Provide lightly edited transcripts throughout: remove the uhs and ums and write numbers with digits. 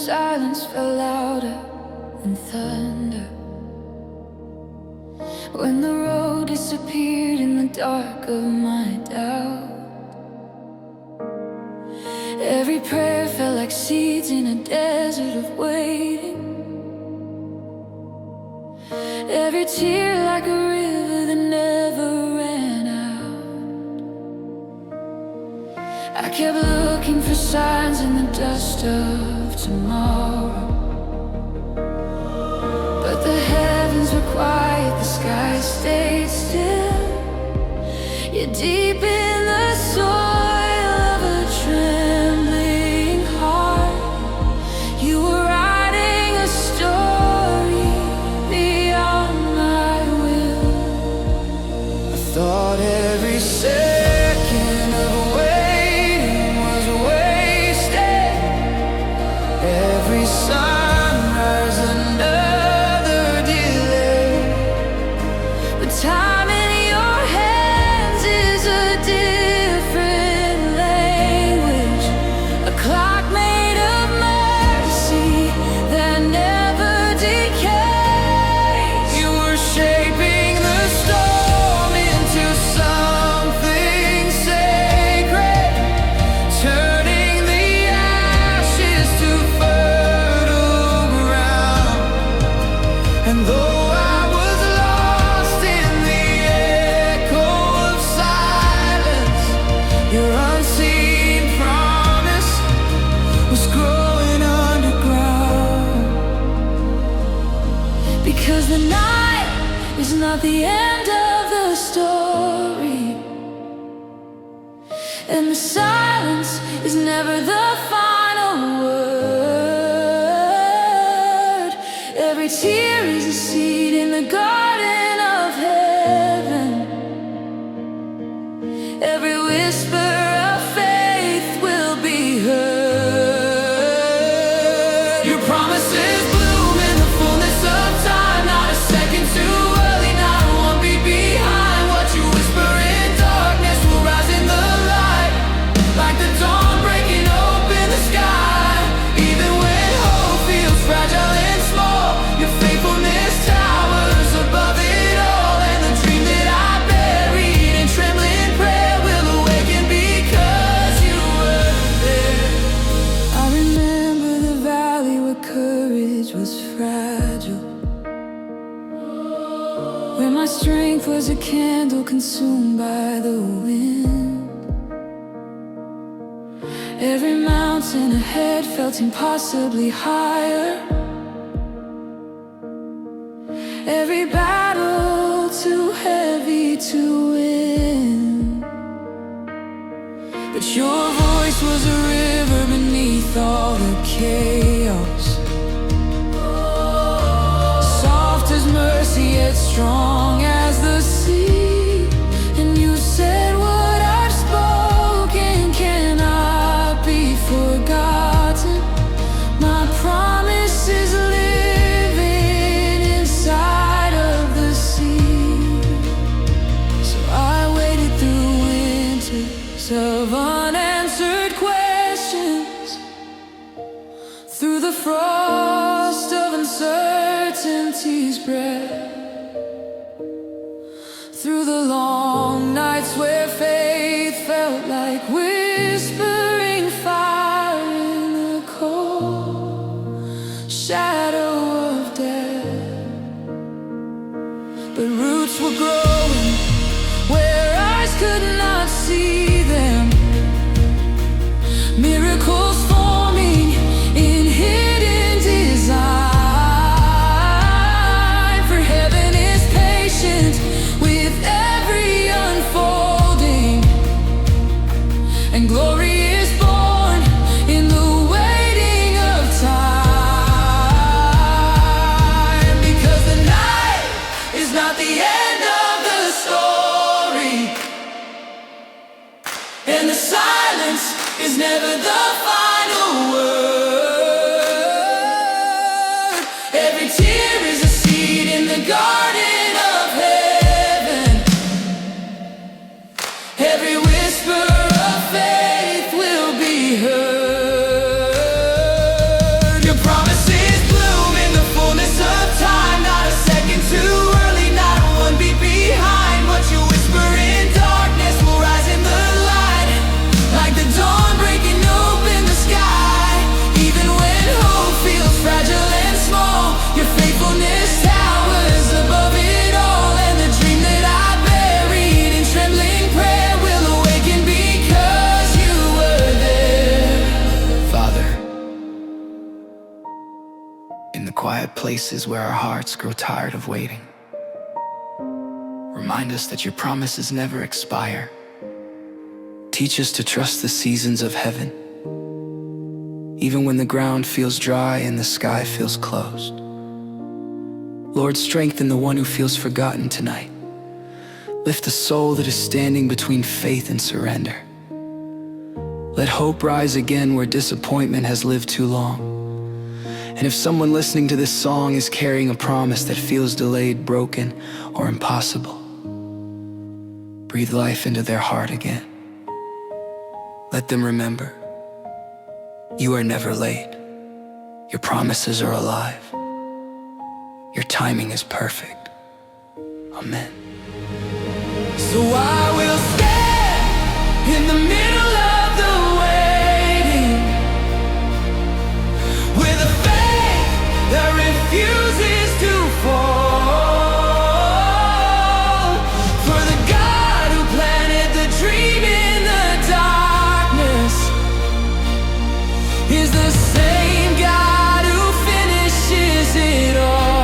silence fell louder than thunder, when the road disappeared in the dark of my doubt. Every prayer felt like seeds in a desert of waiting, every tear like a river that never ran out. I kept looking for signs in the dust of tomorrow, but the heavens were quiet, the sky stayed still. You're deep in the soil of a trembling heart. You were writing a story beyond my will. I thought every second of waiting was wasted, every sunrise another delay. But time in your hands is a different language, a clock made of mercy that never decays. You were shaping the storm into something sacred, turning the ashes to fertile ground. And though I was lost in the echo of silence, your unseen promise was growing underground. Because the night is not the end of the story, and the silence is never the final word. Every tear is a seed in the garden of heaven, every whisper of faith will be heard. Your promises bloom in the fullness of time, not a second too early, not one beat behind. What you whisper in darkness will rise in the light, like the dawn breaking open the sky. Even when hope feels fragile and small, your faithfulness towers above it all. And the dream that I buried in trembling prayer will awaken because you were there. I remember the valley where courage was fragile, where my strength was a candle consumed by the wind. Every mountain ahead felt impossibly higher, every battle too heavy to win. But your voice was a river beneath all the chaos, soft as mercy yet strong as the sea. And you said what I've spoken cannot be forgotten. My promise is living inside of the sea. So I waited through winters of unanswered questions, through the frost of uncertainty's breath, through the long nights where faith felt like whispering fire in the cold shadow of death. But roots were growing where eyes could not see them, miracles forming in hidden design. For heaven is patient with every unfolding, and glory is born in the waiting of time. Because the night is not the end of the story, and the silence is never the final word. Every tear is a seed in the garden of heaven, every whisper of faith will be heard. Your quiet places where our hearts grow tired of waiting. Remind us that your promises never expire. Teach us to trust the seasons of heaven, even when the ground feels dry and the sky feels closed. Lord, strengthen the one who feels forgotten tonight. Lift the soul that is standing between faith and surrender. Let hope rise again where disappointment has lived too long. And if someone listening to this song is carrying a promise that feels delayed, broken, or impossible, breathe life into their heart again. Let them remember, you are never late. Your promises are alive. Your timing is perfect. Amen. So I will stand in the middle of the waiting, with a faith that refuses to fall. For the God who planted the dream in the darkness is the same God who finishes it all.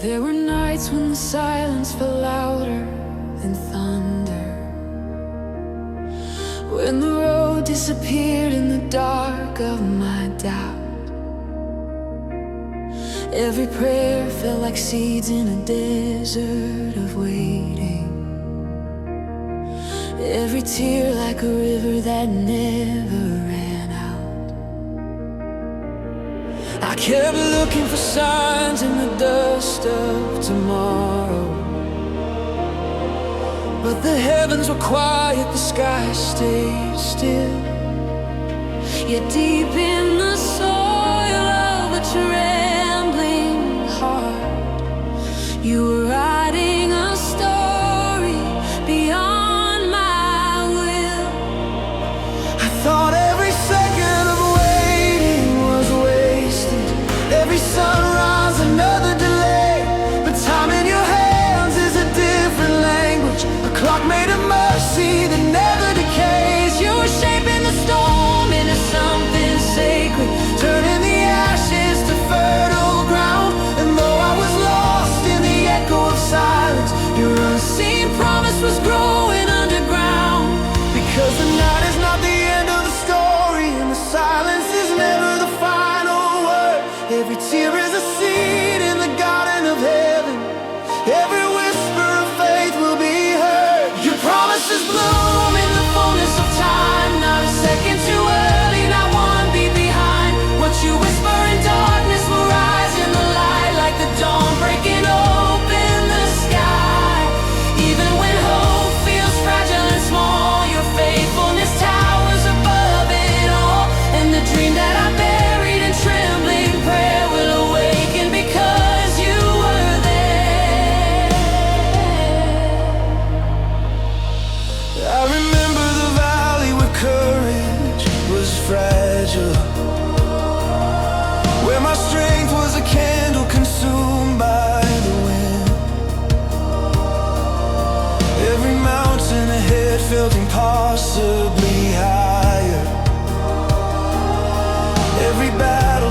There were nights when the silence felt louder than thunder, when the road disappeared in the dark of my doubt. Every prayer felt like seeds in a desert of waiting, every tear like a river that never ran out. I kept looking for signs in the dust of tomorrow, but the heavens were quiet, the sky stayed still. Yet deep in the soil of a trembling heart, you were writing a story beyond my will. I thought every second of waiting was wasted, every sunrise another delay. But time in your hands is a different language, a clock made of mercy that never decays. You were shaping the storm into something sacred, turning the ashes to fertile ground. And though I was lost in the echo of silence, your unseen promise was growing underground. Because the night is not the end of the story, and the silence is never the final word. Every tear is a seed in the garden of heaven, every whisper of faith will be heard. Your promises bloom in the fullness of time, not a second too early, not one beat behind. What you whisper in darkness will rise in the light, like the dawn breaking open the sky. Even when hope feels fragile and small, your faithfulness towers above it all. And the dream that I buried in trembling prayer will awaken because you were there. I remember the valley where courage was fragile, where my strength was a candle consumed by the wind. Every mountain ahead felt impossibly higher, every battle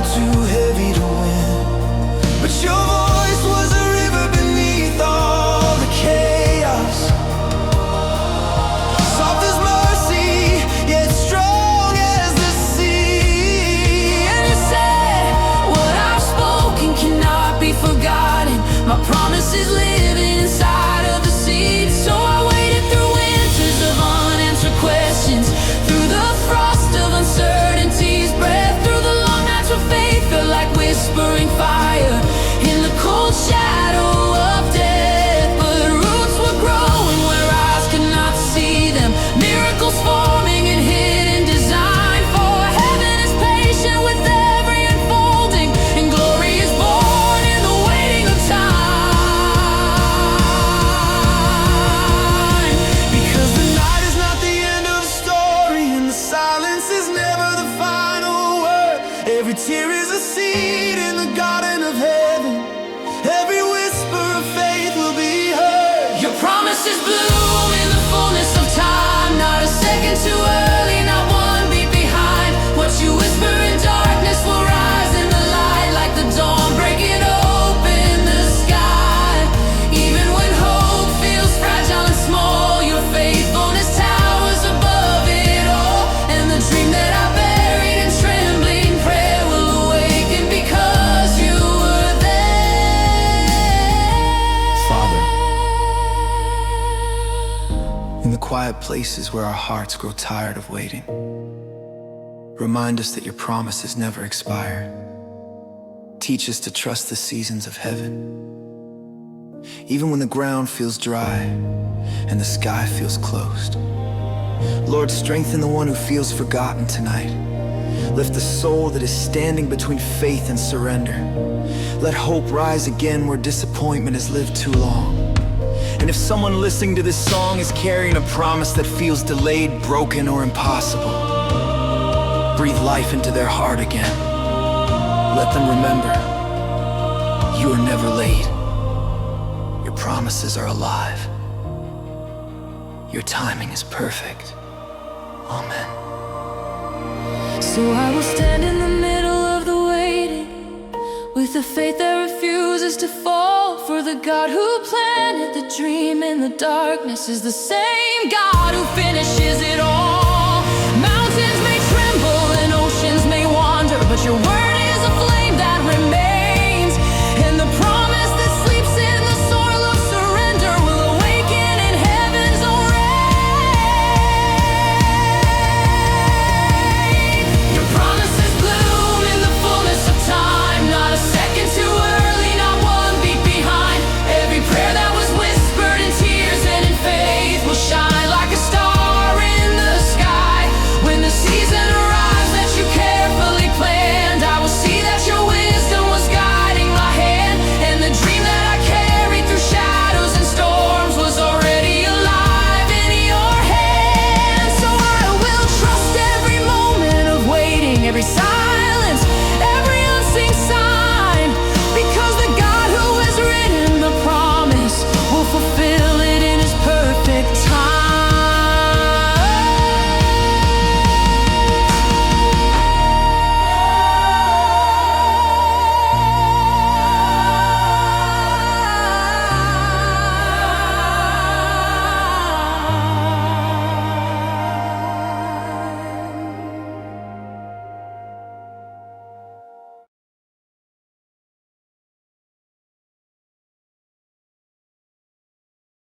tear is a seed in the garden of heaven. Every whisper of faith will be heard. Your promises bloom in the fullness of time. Not a second too early, not one beat behind. What you whisper in darkness will rise in the light, like the dawn breaking open the sky. Even when hope feels fragile and small, your faithfulness towers above it all. And the dream that I buried in trembling prayer will awaken because you were there. Father, in the quiet places where our hearts grow tired of waiting, remind us that your promises never expire. Teach us to trust the seasons of heaven, even when the ground feels dry and the sky feels closed. Lord, strengthen the one who feels forgotten tonight. Lift the soul that is standing between faith and surrender. Let hope rise again where disappointment has lived too long. And if someone listening to this song is carrying a promise that feels delayed, broken, or impossible, breathe life into their heart again. Let them remember, you are never late. Your promises are alive. Your timing is perfect. Amen. So I will stand in the middle of the waiting, with a faith that refuses to fall. For the God who planted the dream in the darkness is the same God who finishes it